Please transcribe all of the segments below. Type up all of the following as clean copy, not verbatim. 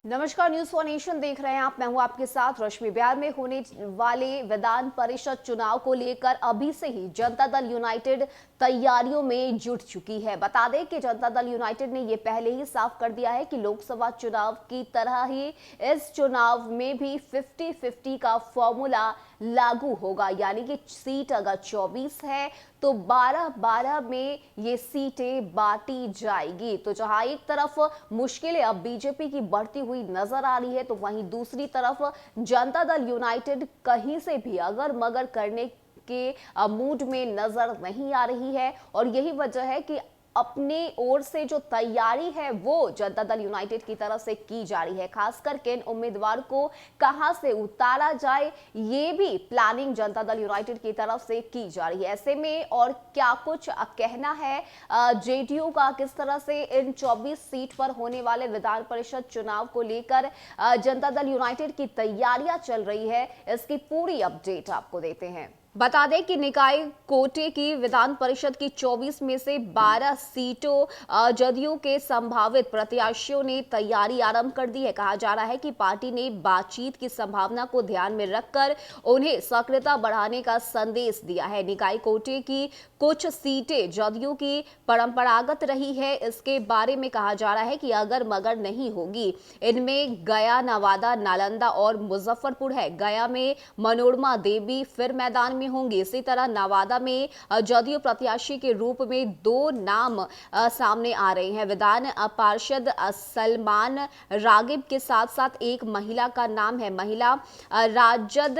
नमस्कार, news for nation देख रहे हैं आप। मैं हूं आपके साथ रश्मि। बिहार में होने वाले विधान परिषद चुनाव को लेकर अभी से ही जनता दल यूनाइटेड तैयारियों में जुट चुकी है। बता दें कि जनता दल यूनाइटेड ने यह पहले ही साफ कर दिया है कि लोकसभा चुनाव की तरह ही इस चुनाव में भी 50-50 का फॉर्मूला लागू होगा, यानी कि सीट अगर 24 है तो 12-12 में ये सीटें बांटी जाएगी। तो जहां एक तरफ मुश्किलें अब बीजेपी की बढ़ती हुई नजर आ रही है, तो वहीं दूसरी तरफ जनता दल यूनाइटेड कहीं से भी अगर मगर करने के मूड में नजर नहीं आ रही है। और यही वजह है कि अपने ओर से जो तैयारी है वो जनता दल यूनाइटेड की तरफ से की जा रही है। खासकर किन उम्मीदवार को कहां से उतारा जाए, ये भी प्लानिंग जनता दल यूनाइटेड की तरफ से की जा रही है। ऐसे में और क्या कुछ कहना है जेडीयू का, किस तरह से इन 24 सीट पर होने वाले विधान परिषद चुनाव को लेकर जनता दल यूनाइटेड की तैयारियां चल रही है, इसकी पूरी अपडेट आपको देते हैं। बता दें कि निकाय कोटे की विधान परिषद की 24 में से 12 सीटों जदयू के संभावित प्रत्याशियों ने तैयारी आरंभ कर दी है। कहा जा रहा है कि पार्टी ने बातचीत की संभावना को ध्यान में रखकर उन्हें सक्रियता बढ़ाने का संदेश दिया है। निकाय कोटे की कुछ सीटें जदयू की परंपरागत रही है, इसके बारे में कहा जा रहा है कि अगर मगर नहीं होगी। इनमें गया, नवादा, नालंदा और मुजफ्फरपुर है। गया में मनोरमा देवी फिर मैदान होंगे। इसी तरह नवादा में जदयू प्रत्याशी के रूप में 2 नाम सामने आ रहे हैं। विधान पार्षद सलमान रागिब के साथ साथ एक महिला का नाम है। महिला राजद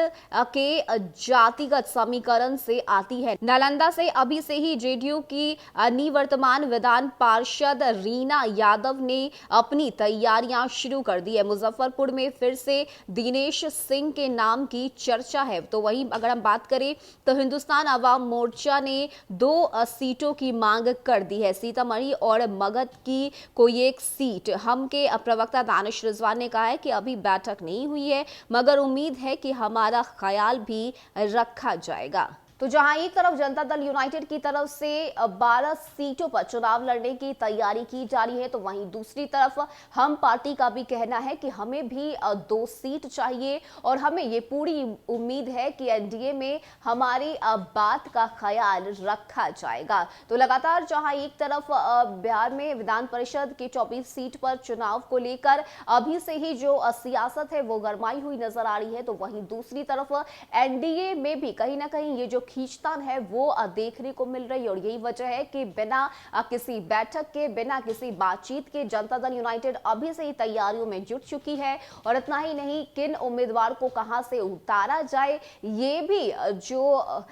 के जातिगत समीकरण से आती है। नालंदा से अभी से ही जेडीयू की निवर्तमान विधान पार्षद रीना यादव ने अपनी तैयारियां शुरू कर दी है। मुजफ्फरपुर में फिर से दिनेश सिंह के नाम की चर्चा है। तो वहीं अगर हम बात करें तो हिंदुस्तान अवाम मोर्चा ने 2 सीटों की मांग कर दी है। सीतामढ़ी और मगध की कोई एक सीट। हम के प्रवक्ता दानिश रिजवान ने कहा है कि अभी बैठक नहीं हुई है, मगर उम्मीद है कि हमारा ख्याल भी रखा जाएगा। तो जहां एक तरफ जनता दल यूनाइटेड की तरफ से 12 सीटों पर चुनाव लड़ने की तैयारी की जा रही है, तो वहीं दूसरी तरफ हम पार्टी का भी कहना है कि हमें भी 2 सीट चाहिए और हमें ये पूरी उम्मीद है कि एनडीए में हमारी बात का ख्याल रखा जाएगा। तो लगातार जहां एक तरफ बिहार में विधान परिषद की 24 सीट पर चुनाव को लेकर अभी से ही जो सियासत है वो गरमाई हुई नजर आ रही है, तो वहीं दूसरी तरफ एनडीए में भी कहीं ना कहीं ये जो खींचतान है वो देखने को मिल रही है। और यही वजह है कि बिना किसी बैठक के, बिना किसी बातचीत के जनता दल यूनाइटेड अभी से ही तैयारियों में जुट चुकी है। और इतना ही नहीं, किन उम्मीदवार को कहां से उतारा जाए, ये भी जो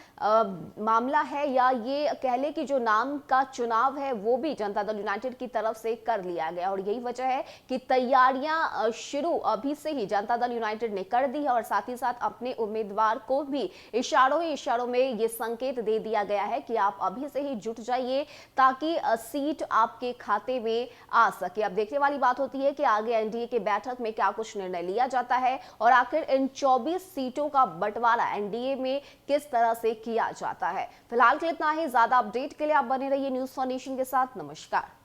मामला है या ये कह ले कि जो नाम का चुनाव है वो भी जनता दल यूनाइटेड की तरफ से कर लिया गया। और यही वजह है कि तैयारियां शुरू अभी से ही जनता दल यूनाइटेड ने कर दी है और साथ ही साथ अपने उम्मीदवार को भी इशारों ही इशारों में ये संकेत दे दिया गया है कि आप अभी से ही जुट जाइए ताकि सीट आपके खाते में आ सके। अब देखने वाली बात होती है कि आगे एनडीए के बैठक में क्या कुछ निर्णय लिया जाता है और आखिर इन 24 सीटों का बंटवारा एनडीए में किस तरह से किया जाता है। फिलहाल के लिए इतना ही। ज्यादा अपडेट के लिए आप बने रहिए न्यूज फॉर नेशन के साथ। नमस्कार।